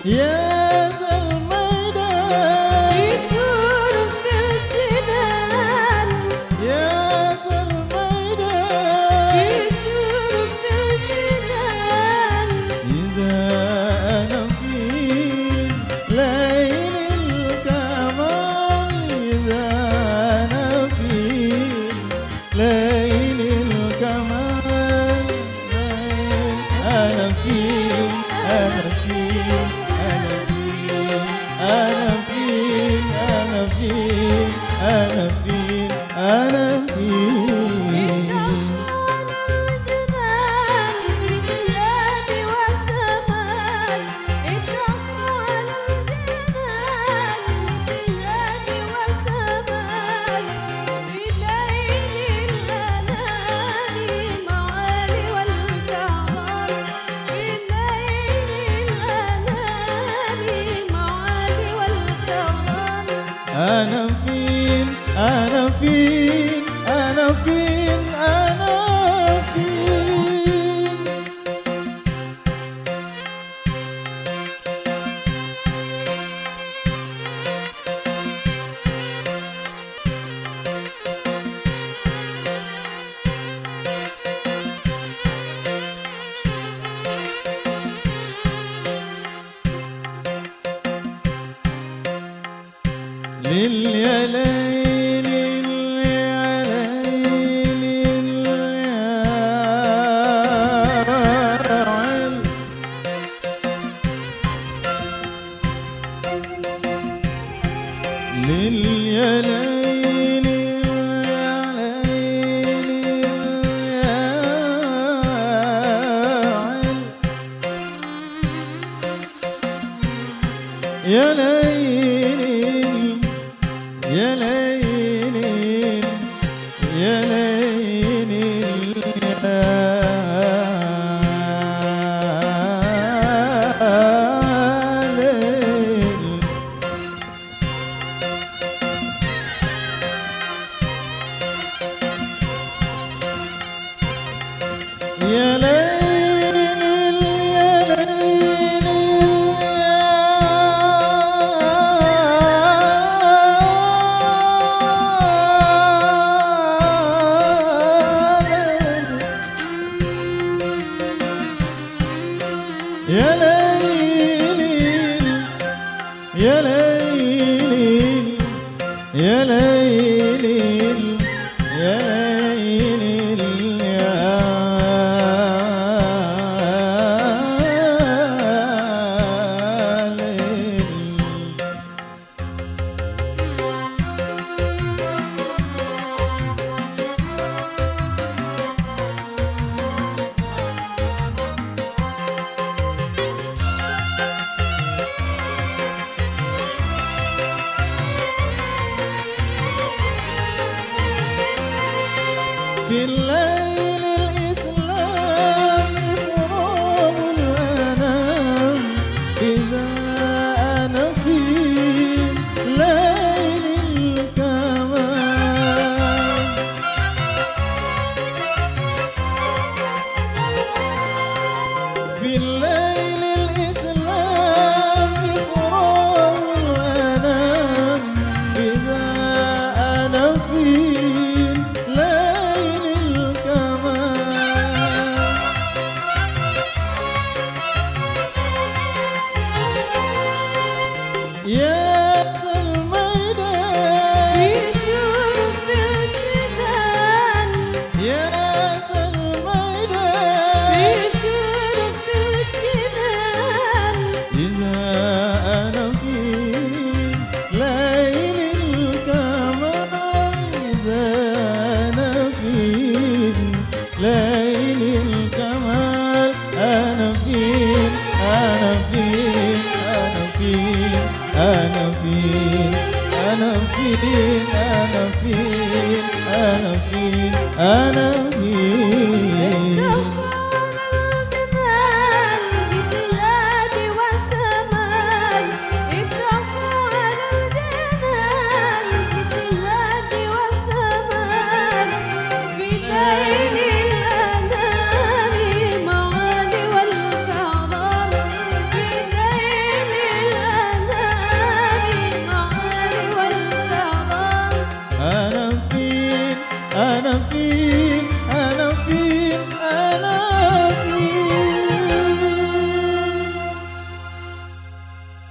يا ذا الميدان يشور في الجنان يا ذا الميدان يشور في الجنان إذا أنا في ليل الكمال إذا أنا في ليل الكمال أنا في أنا في أنا في أنا في أنا في أنا في أنا فين أنا فين أنا فين أنا فين يا ليل يا ليل يا ليل يا ليل يا ليل يا ليل يا ليل يا يا ليل يا ليل يا ليل يا ليل يا ليل في الليل الإسلام إكرام الأنام إذا أنا في ليل الكمال في الليل الإسلام إكرام الأنام إذا أنا في يا ذا الميدان يشور في الجنان يا ذا الميدان يشور في الجنان إذا أنا في ليل الكمال إذا أنا في ليل الكمال أنا فين أنا فين أنا فين أنا فين أنا فين أنا فين أنا فين أنا فين